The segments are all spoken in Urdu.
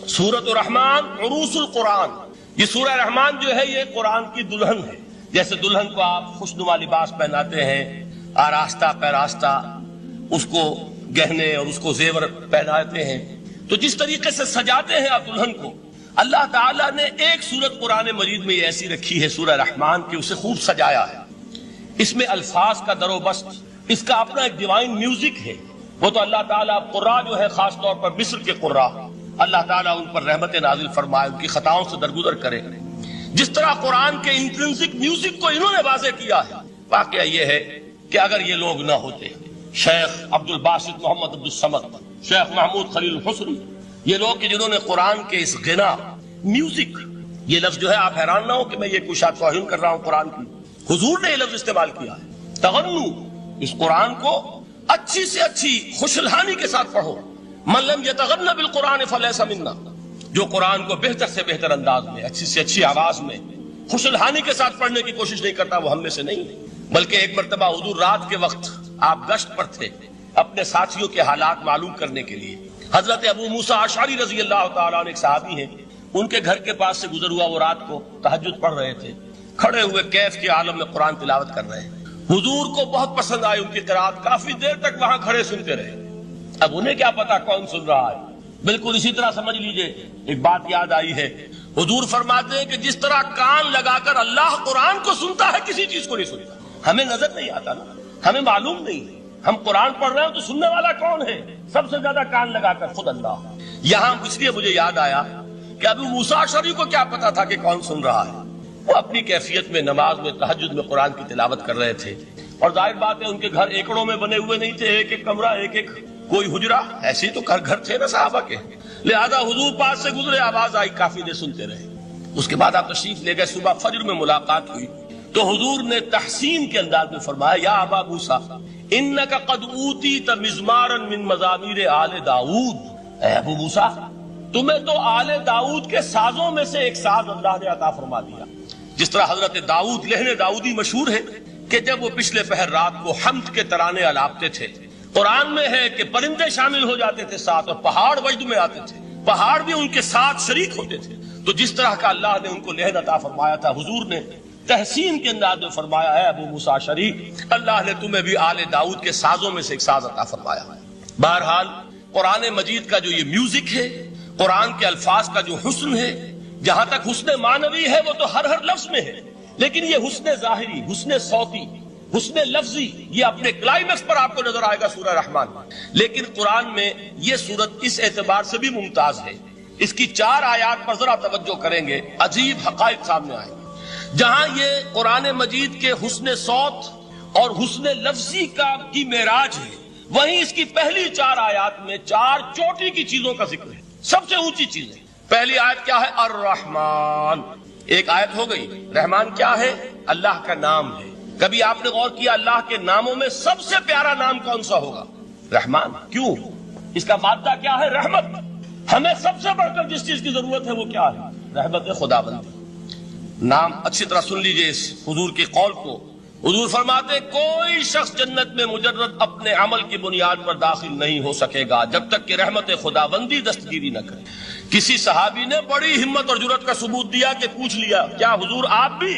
سورۃ الرحمن عروس القرآن، یہ سورہ رحمان جو ہے یہ قرآن کی دلہن ہے۔ جیسے دلہن کو آپ خوشنما لباس پہناتے ہیں، آراستہ پیراستہ اس کو گہنے اور اس کو زیور پہناتے ہیں، تو جس طریقے سے سجاتے ہیں آپ دلہن کو، اللہ تعالیٰ نے ایک سورت قرآن مجید میں یہ ایسی رکھی ہے سورہ رحمان کی، اسے خوب سجایا ہے۔ اس میں الفاظ کا در و بست، اس کا اپنا ایک ڈیوائن میوزک ہے۔ وہ تو اللہ تعالیٰ قراء جو ہے، خاص طور پر مصر کے قراء، اللہ تعالیٰ ان پر رحمت نازل فرمائے، ان کی خطاؤں سے درگزر کرے۔ جس طرح قرآن کے انٹرنسک میوزک کو انہوں نے واضح کیا ہے، واقعہ یہ ہے کہ اگر یہ لوگ نہ ہوتے، شیخ عبد الباسط محمد عبد الصمد، شیخ محمود خلیل الحسنی، یہ لوگ کہ جنہوں نے قرآن کے اس غنا میوزک، یہ لفظ جو ہے آپ حیران نہ ہو کہ میں یہ کوئی شاید توہین کر رہا ہوں قرآن کی، حضور نے یہ لفظ استعمال کیا ہے، تغنو، اس قرآن کو اچھی سے اچھی خوشلحانی کے ساتھ پڑھو۔ من لم یتغن بالقرآن فلیس منا، جو قرآن کو بہتر سے بہتر انداز میں، اچھی سے اچھی آواز میں، خوشلحانی کے ساتھ پڑھنے کی کوشش نہیں کرتا، وہ ہم میں سے نہیں ہے۔ بلکہ ایک مرتبہ حضور رات کے وقت آپ گشت پر تھے اپنے ساتھیوں کے حالات معلوم کرنے کے لیے۔ حضرت ابو موسیٰ اشعری رضی اللہ تعالیٰ عنہ ایک صحابی ہیں، ان کے گھر کے پاس سے گزر ہوا، وہ رات کو تہجد پڑھ رہے تھے، کھڑے ہوئے کیف کے عالم میں قرآن تلاوت کر رہے ہیں۔ حضور کو بہت پسند آئی ان کی قرات، کافی دیر تک وہاں کھڑے سنتے رہے۔ اب انہیں کیا پتا کون سن رہا ہے، بالکل اسی طرح سمجھ لیجئے ایک بات یاد آئی ہے، حضور فرماتے ہیں کہ جس طرح کان لگا کر اللہ قرآن کو سنتا ہے، کسی چیز کو نہیں سنتا۔ ہمیں نظر نہیں آتا نا، ہمیں معلوم نہیں ہے، ہم قرآن پڑھ رہے ہیں تو سننے والا کون ہے؟ سب سے زیادہ کان لگا کر خود اللہ۔ یہاں اس لیے مجھے یاد آیا کہ ابو موسیٰ اشعری کو کیا پتا تھا کہ کون سن رہا ہے، وہ اپنی کیفیت میں نماز میں تہجد میں قرآن کی تلاوت کر رہے تھے، اور ظاہر بات ہے ان کے گھر ایکڑوں میں بنے ہوئے نہیں تھے، ایک ایک کمرہ، ایک ایک کوئی حجرہ، ایسے تو گھر تھے نا صحابہ کے، لہذا حضور پاس سے گزرے، آواز آئی، کافی دیر سنتے رہے۔ اس کے بعد آپ تشریف لے گئے، صبح فجر میں ملاقات ہوئی تو حضور نے تحسین کے انداز میں فرمایا، یا ابا موسیٰ انک قد اوتیت مزمارا من مزامیر آل داؤد، اے ابو موسیٰ تمہیں تو آل داؤد کے سازوں میں سے ایک ساز اللہ نے عطا فرما دیا۔ جس طرح حضرت داؤد، لہن داؤدی مشہور ہے کہ جب وہ پچھلے پہر رات کو حمد کے ترانے الاپتے تھے، قرآن میں ہے کہ پرندے شامل ہو جاتے تھے ساتھ، اور پہاڑ وجد میں آتے تھے، پہاڑ بھی ان کے ساتھ شریک ہوتے تھے۔ تو جس طرح کا اللہ نے ان کو لہن عطا فرمایا تھا، حضور نے تحسین کے انداز میں فرمایا، ہے ابو موسیٰ اشعری اللہ نے تمہیں بھی آل داؤد کے سازوں میں سے ایک ساز عطا فرمایا ہے۔ بہرحال قرآن مجید کا جو یہ میوزک ہے، قرآن کے الفاظ کا جو حسن ہے، جہاں تک حسن معنوی ہے وہ تو ہر لفظ میں ہے، لیکن یہ حسن ظاہری، حسن صوتی، حسن لفظی، یہ اپنے کلائمیکس پر آپ کو نظر آئے گا سورہ رحمان۔ لیکن قرآن میں یہ سورت اس اعتبار سے بھی ممتاز ہے، اس کی 4 آیات پر ذرا توجہ کریں گے، عجیب حقائق سامنے آئیں گے۔ جہاں یہ قرآن مجید کے حسن صوت اور حسن لفظی کی معراج ہے، وہیں اس کی پہلی 4 آیات میں 4 چوٹی کی چیزوں کا ذکر ہے، سب سے اونچی چیز ہے۔ پہلی آیت کیا ہے؟ الرحمن، ایک آیت ہو گئی۔ رحمان کیا ہے؟ اللہ کا نام ہے۔ کبھی آپ نے غور کیا اللہ کے ناموں میں سب سے پیارا نام کون سا ہوگا؟ رحمان۔ کیوں؟ اس کا مادہ کیا ہے؟ رحمت۔ ہمیں سب سے بڑھ کر جس چیز کی ضرورت ہے وہ کیا ہے؟ رحمت خداوندی۔ نام اچھی طرح سن لیجئے اس حضور کے قول کو۔ حضور فرماتے کوئی شخص جنت میں مجرد اپنے عمل کی بنیاد پر داخل نہیں ہو سکے گا جب تک کہ رحمت خداوندی دستگیری نہ کرے۔ کسی صحابی نے بڑی ہمت اور جرأت کا ثبوت دیا کہ پوچھ لیا، کیا حضور آپ بھی؟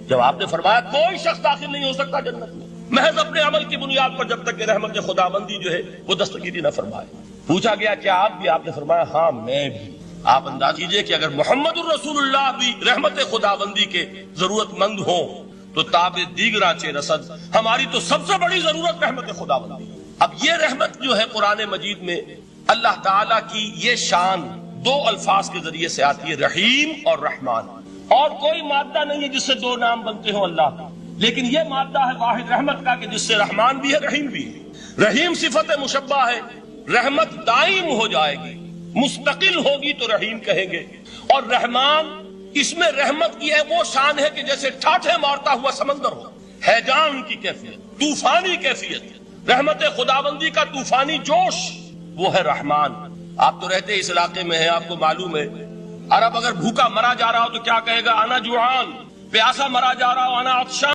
جب آپ نے فرمایا کوئی شخص داخل نہیں ہو سکتا جنت میں محض اپنے عمل کی بنیاد پر جب تک کہ رحمت خداوندی جو ہے وہ دستگیری نہ فرمائے۔ پوچھا گیا کیا آپ بھی؟ آپ نے فرمایا ہاں میں بھی۔ آپ انداز کیجئے کہ اگر محمد الرسول اللہ بھی رحمت خداوندی کے ضرورت مند ہوں تو تاب دیگراں چے رسد، ہماری تو سب سے بڑی ضرورت رحمت خداوندی۔ اب یہ رحمت جو ہے قرآن مجید میں اللہ تعالیٰ کی یہ شان 2 الفاظ کے ذریعے سے آتی ہے، رحیم اور رحمان، اور کوئی مادہ نہیں ہے جس سے 2 نام بنتے ہوں اللہ کا، لیکن یہ مادہ ہے واحد رحمت کا کہ جس سے رحمان بھی ہے رحیم بھی ہے۔ رحیم صفت مشبہ ہے، رحمت دائم ہو جائے گی، مستقل ہوگی تو رحیم کہیں گے، اور رحمان اس میں رحمت کی ہے وہ شان ہے کہ جیسے ٹھاٹھے مارتا ہوا سمندر ہو، ہیجان کی کیفیت، طوفانی کیفیت، رحمت خداوندی کا طوفانی جوش، وہ ہے رحمان۔ آپ تو رہتے اس علاقے میں ہیں، آپ کو معلوم ہے عرب اگر بھوکا مرا جا رہا ہو تو کیا کہے گا؟ انا جوعان، پیاسا مرا جا رہا ہو انا عطشان۔